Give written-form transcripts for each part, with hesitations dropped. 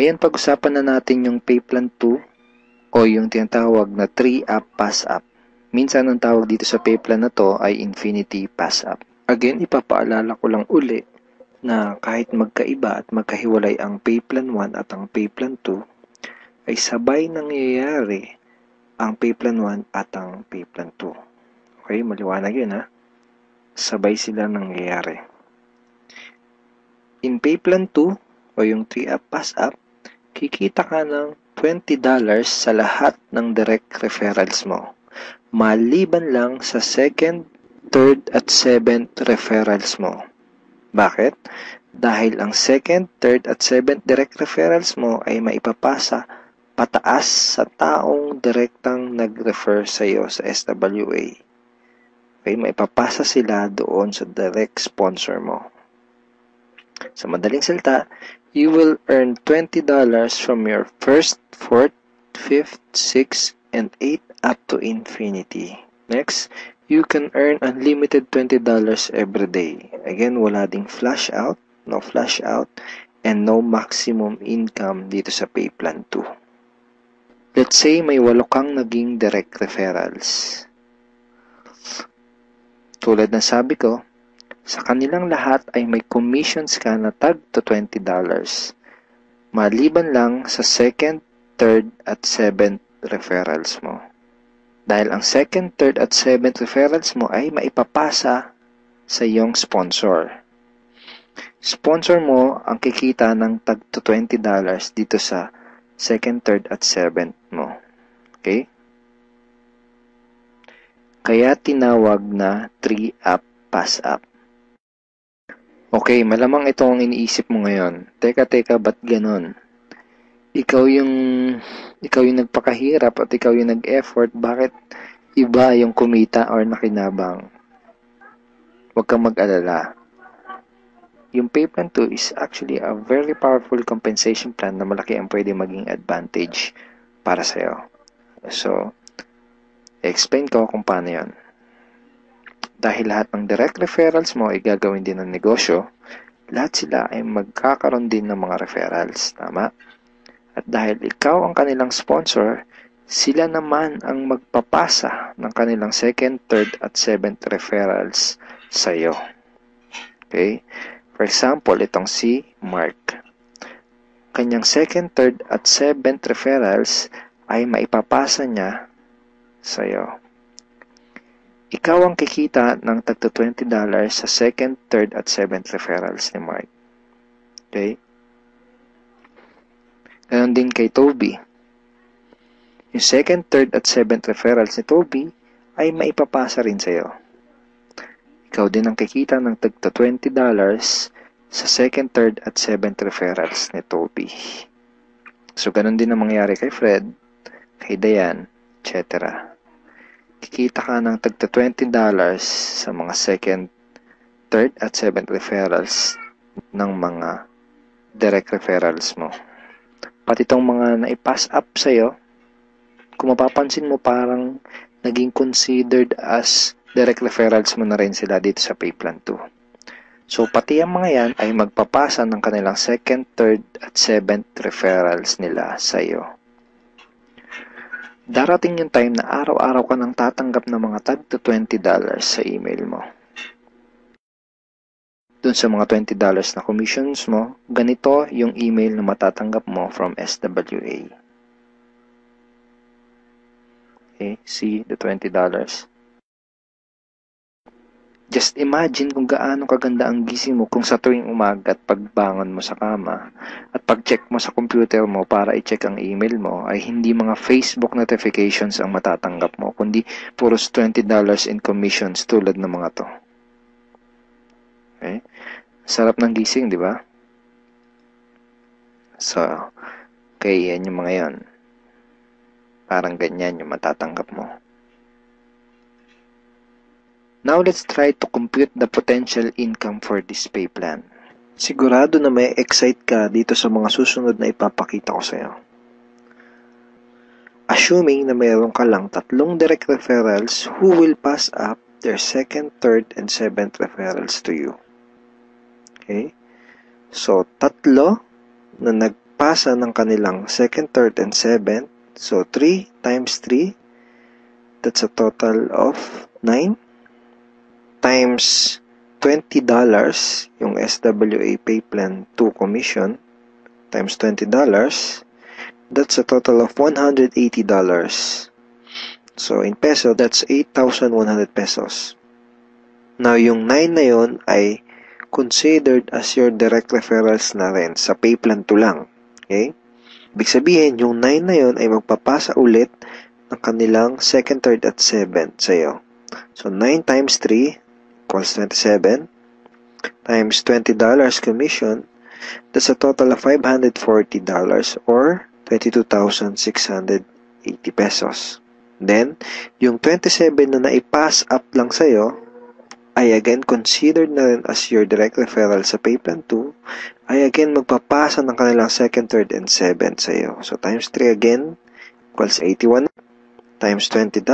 Ngayon, pag-usapan na natin yung pay plan 2 o yung tinatawag na 3-up pass-up. Minsan, ang tawag dito sa pay plan na to ay infinity pass-up. Again, ipapaalala ko lang uli na kahit magkaiba at magkahiwalay ang pay plan 1 at ang pay plan 2, ay sabay nangyayari ang pay plan 1 at ang pay plan 2. Okay, maliwanag yun ha. Sabay sila nangyayari. In pay plan 2 o yung 3-up pass-up, kikita ka ng $20 sa lahat ng direct referrals mo. Maliban lang sa second, third at seventh referrals mo. Bakit? Dahil ang second, third at seventh direct referrals mo ay maipapasa pataas sa taong direktang nag-refer sa iyo sa SWA. Okay, maipapasa sila doon sa direct sponsor mo. Sa madaling salita, you will earn $20 from your first, fourth, fifth, sixth, and 8th up to infinity. Next, you can earn unlimited $20 every day. Again, wala ding flash out, no flash out, and no maximum income dito sa pay plan 2. Let's say may 8 kang naging direct referrals. Tulad ng sabi ko, sa kanilang lahat ay may commissions ka na tag to $20. Maliban lang sa second, third at seventh referrals mo. Dahil ang second, third at seventh referrals mo ay maipapasa sa iyong sponsor. Sponsor mo ang kikita ng tag to $20 dito sa second, third at seventh mo. Okay? Kaya tinawag na 3-up pass-up. Okay, malamang ito ang iniisip mo ngayon. Teka, ba't ganon? Ikaw yung nagpakahirap at ikaw yung nag-effort, bakit iba yung kumita or nakinabang? Huwag kang mag-alala. Yung pay plan 2 is actually a very powerful compensation plan na malaki ang pwede maging advantage para sa'yo. So, explain ko kung paano yun. Dahil lahat ng direct referrals mo ay gagawin din ng negosyo, lahat sila ay magkakaroon din ng mga referrals. Tama? At dahil ikaw ang kanilang sponsor, sila naman ang magpapasa ng kanilang second, third, at seventh referrals sa iyo. Okay? For example, itong si Mark. Kanyang second, third, at seventh referrals ay maipapasa niya sa iyo. Ikaw ang kikita ng tag to $20 sa second, third, at seventh referrals ni Mark. Okay? Ganon din kay Toby. Yung second, third, at seventh referrals ni Toby ay maipapasa rin sa iyo. Ikaw din ang kikita ng tag to $20 sa second, third, at seventh referrals ni Toby. So, ganon din ang mangyayari kay Fred, kay Diane, etc. Kikita ka ng tag to $20 sa mga second, third, at seventh referrals ng mga direct referrals mo. Pati itong mga naipass up sa'yo, kung mapapansin mo parang naging considered as direct referrals mo na rin sila dito sa pay plan 2. So, pati ang mga yan ay magpapasa ng kanilang second, third, at seventh referrals nila sa'yo. Darating yung time na araw-araw ka nang tatanggap ng mga tag to $20 sa email mo. Dun sa mga $20 na commissions mo, ganito yung email na matatanggap mo from SWA. Okay, see the $20. Just imagine kung gaano kaganda ang gising mo kung sa tuwing umaga at pagbangon mo sa kama at pag-check mo sa computer mo para i-check ang email mo ay hindi mga Facebook notifications ang matatanggap mo, kundi puros $20 in commissions tulad ng mga to. Okay? Sarap ng gising, di ba? So, okay, yan yung mga yan. Parang ganyan yung matatanggap mo. Now, let's try to compute the potential income for this pay plan. Sigurado na may excite ka dito sa mga susunod na ipapakita ko sa'yo. Assuming na mayroon ka lang 3 direct referrals who will pass up their second, third, and seventh referrals to you. Okay? So, 3 na magpapasa ng kanilang 2nd, 3rd, and 7th. So, 3 times 3, that's a total of 9 times $20 yung SWA Pay Plan 2 commission times $20, that's a total of $180. So, in peso, that's 8,100 pesos. Now, yung 9 na yun ay considered as your direct referrals na rin sa Pay Plan 2 lang. Okay? Ibig sabihin, yung 9 na yun ay magpapasa ulit ng kanilang 2nd, 3rd, at 7th sa'yo. So, 9 times 3 equals 27 times $20 commission, that's a total of $540 or 22,680 pesos. Then, yung 27 na naipass up lang sa'yo, ay again considered na rin as your direct referral sa Pay Plan 2, ay again magpapasa ng kanilang 2nd, 3rd, and 7th sa'yo. So, times 3 again equals 81 times $20,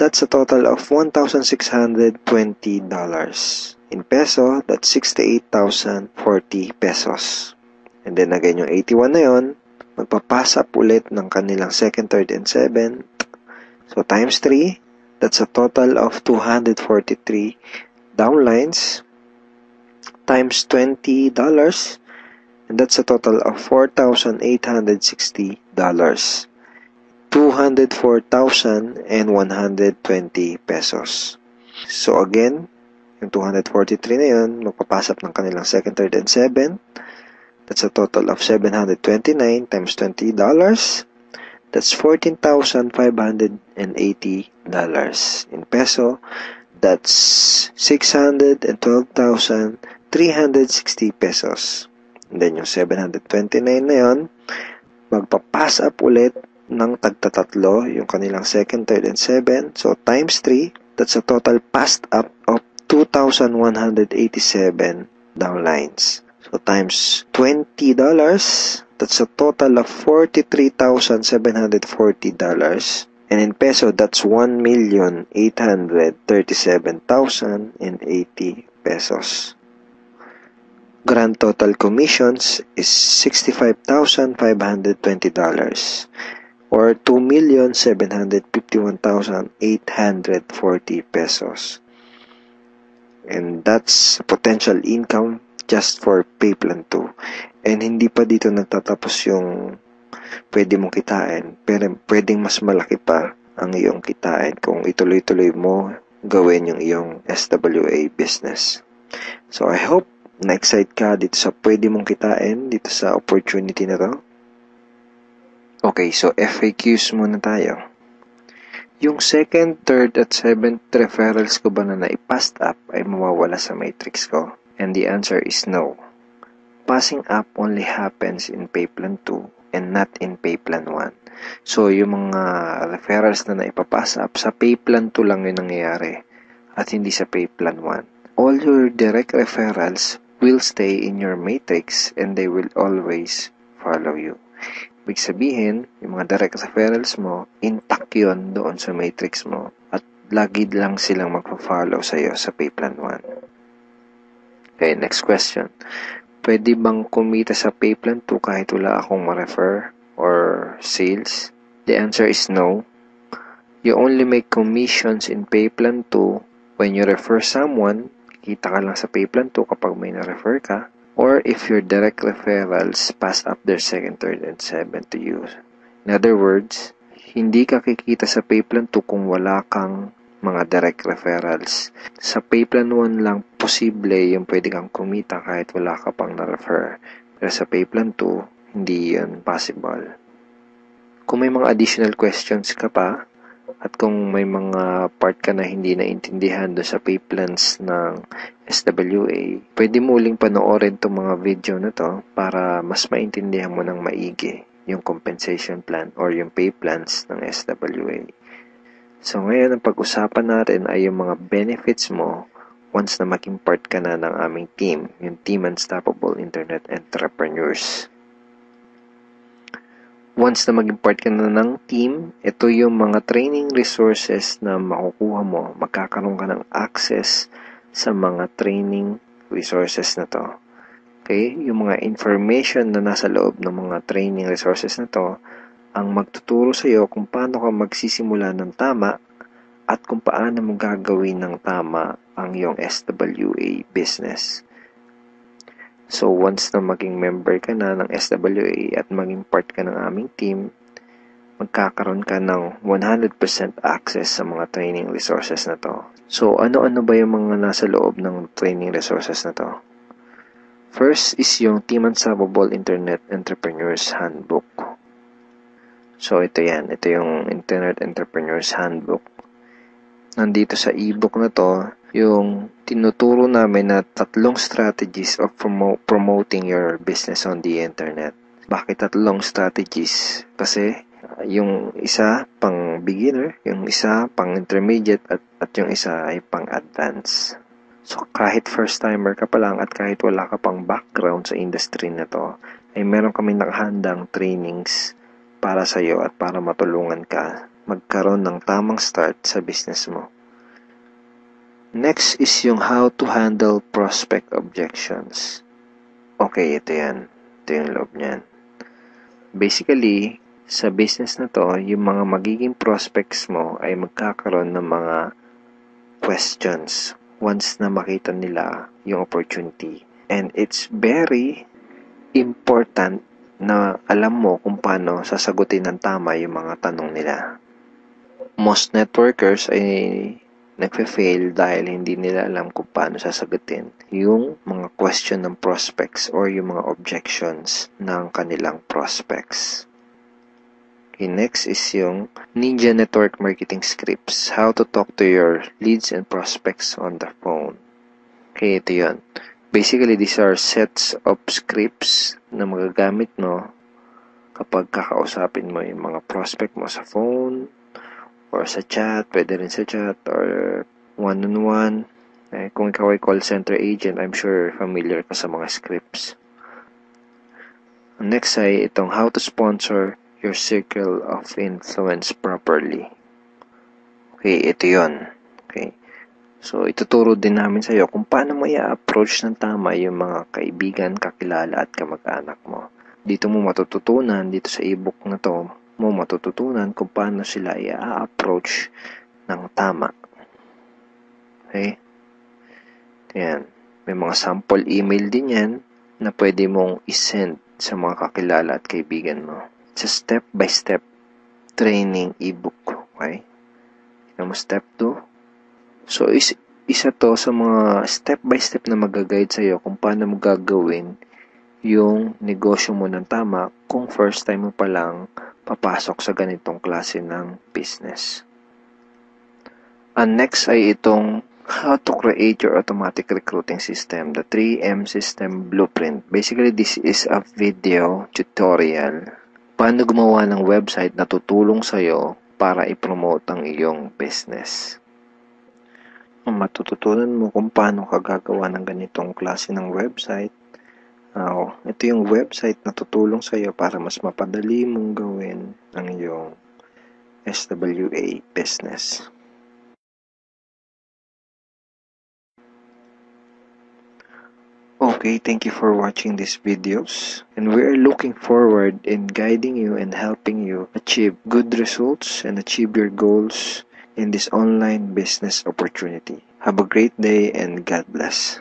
that's a total of $1,620. In peso, that's 68,040 pesos. And then again, yung 81 na yun, magpapasa up ulit ng kanilang 2nd, 3rd, and 7th. So, times 3, that's a total of 243 downlines times $20, and that's a total of $4,860. 204,120 pesos. So again, yung 243 na yun, magpapasap ng kanilang 2nd, 3rd, and 7th. That's a total of $729 times $20. That's $14,580. In peso, that's 612,360 pesos. And then yung 729 na yun, magpapass up ulit ng tagtatatlo, yung kanilang 2nd, 3rd, and 7th. So, times 3, that's a total passed up of 2,187 downlines. So, times $20, that's a total of $43,740. And in peso, that's 1,837,080 pesos. Grand total commissions is $65,520 or 2,751,840 pesos. And that's potential income just for Pay Plan 2. And hindi pa dito nagtatapos yung pwede mong kitain, pero pwedeng mas malaki pa ang iyong kitain kung ituloy-tuloy mo gawin yung iyong SWA business. So I hope na-excite ka dito sa pwede mong kitain, dito sa opportunity na to. Okay, so FAQs muna tayo. Yung 2nd, 3rd, at 7th referrals ko ba na naipassed up ay mawawala sa matrix ko? And the answer is no. Passing up only happens in Pay Plan 2 and not in Pay Plan 1. So, yung mga referrals na naipapass up, sa Pay Plan 2 lang yun nangyayari at hindi sa Pay Plan 1. All your direct referrals will stay in your matrix and they will always follow you. Ibig sabihin, yung mga direct referrals mo, intact yun doon sa matrix mo at lagi lang silang magpa-follow sa'yo sa Pay Plan 1. Okay, next question. Pwede bang kumita sa Pay Plan 2 kahit wala akong ma-refer or sales? The answer is no. You only make commissions in Pay Plan 2 when you refer someone. Kita ka lang sa Pay Plan 2 kapag may na-refer ka. Or if your direct referrals pass up their 2nd, 3rd, and 7th to you. In other words, hindi ka kikita sa Pay Plan 2 kung wala kang mga direct referrals. Sa Pay Plan 1 lang posible yung pwede kang kumita kahit wala ka pang na-refer. Pero sa Pay Plan 2, hindi yun possible. Kung may mga additional questions ka pa, at kung may mga part ka na hindi naintindihan doon sa pay plans ng SWA, pwede mo uling panoorin itong mga video na to para mas maintindihan mo ng maigi yung compensation plan or yung pay plans ng SWA. So ngayon, ang pag-usapan natin ay yung mga benefits mo once na maging part ka na ng aming team, yung Team Unstoppable Internet Entrepreneurs. Once na maging part ka na ng team, ito yung mga training resources na makukuha mo. Magkakaroon ka ng access sa mga training resources na to. Okay? Yung mga information na nasa loob ng mga training resources na to ang magtuturo sa iyo kung paano ka magsisimula ng tama at kung paano mo gagawin ng tama ang iyong SWA business. So, once na maging member ka na ng SWA at maging part ka ng aming team, magkakaroon ka ng 100% access sa mga training resources na to. So, ano-ano ba yung mga nasa loob ng training resources na to? First is yung Team Unstoppable Internet Entrepreneurs Handbook. So, ito yan. Ito yung Internet Entrepreneurs Handbook. Nandito sa ebook na to, yung tinuturo namin na 3 strategies of promoting your business on the internet. Bakit 3 strategies? Kasi yung isa pang beginner, yung isa pang intermediate, at yung isa ay pang advanced. So, kahit first timer ka pa lang at kahit wala ka pang background sa industry na to, ay meron kami nakahandang trainings para sa iyo at para matulungan ka magkaroon ng tamang start sa business mo. Next is yung how to handle prospect objections. Okay, ito yan. Ito yung loob niyan. Basically, sa business na to, yung mga magiging prospects mo ay magkakaroon ng mga questions once na makita nila yung opportunity. And it's very important na alam mo kung paano sasagutin ng tama yung mga tanong nila. Most networkers ay nagfe-fail dahil hindi nila alam kung paano sasagutin yung mga question ng prospects or yung mga objections ng kanilang prospects. Okay, next is yung Ninja Network Marketing Scripts. How to talk to your leads and prospects on the phone. Okay, ito yun. Basically, these are sets of scripts na magagamit mo kapag kakausapin mo yung mga prospect mo sa phone or sa chat, pwede rin sa chat or one-on-one. Kung ikaw ay call center agent, I'm sure familiar ka sa mga scripts. Next ay itong how to sponsor your circle of influence properly. Okay, ito yun. Okay. So, ituturo din namin sa iyo kung paano mo i-approach ng tama yung mga kaibigan, kakilala at kamag-anak mo. Dito mo matututunan, dito sa ebook na to, mo matututunan kung paano sila i-approach ng tama. Okay? Yan. May mga sample email din yan na pwede mong isend sa mga kakilala at kaibigan mo. It's a step-by-step training ebook. Okay? Tignan mo step 2. So, isa to sa mga step-by-step na mag-guide sa'yo kung paano mo gagawin yung negosyo mo ng tama kung first time mo pa lang papasok sa ganitong klase ng business. And next ay itong how to create your automatic recruiting system, the 3M system blueprint. Basically, this is a video tutorial. Paano gumawa ng website na tutulong sa'yo para i-promote ang iyong business. Matututunan mo kung paano ka gagawa ng ganitong klase ng website. Ito yung website na tutulong sa iyo para mas mapadali mong gawin ang iyong SWA business. Okay, thank you for watching these videos, and we are looking forward in guiding you and helping you achieve good results and achieve your goals in this online business opportunity. Have a great day and God bless.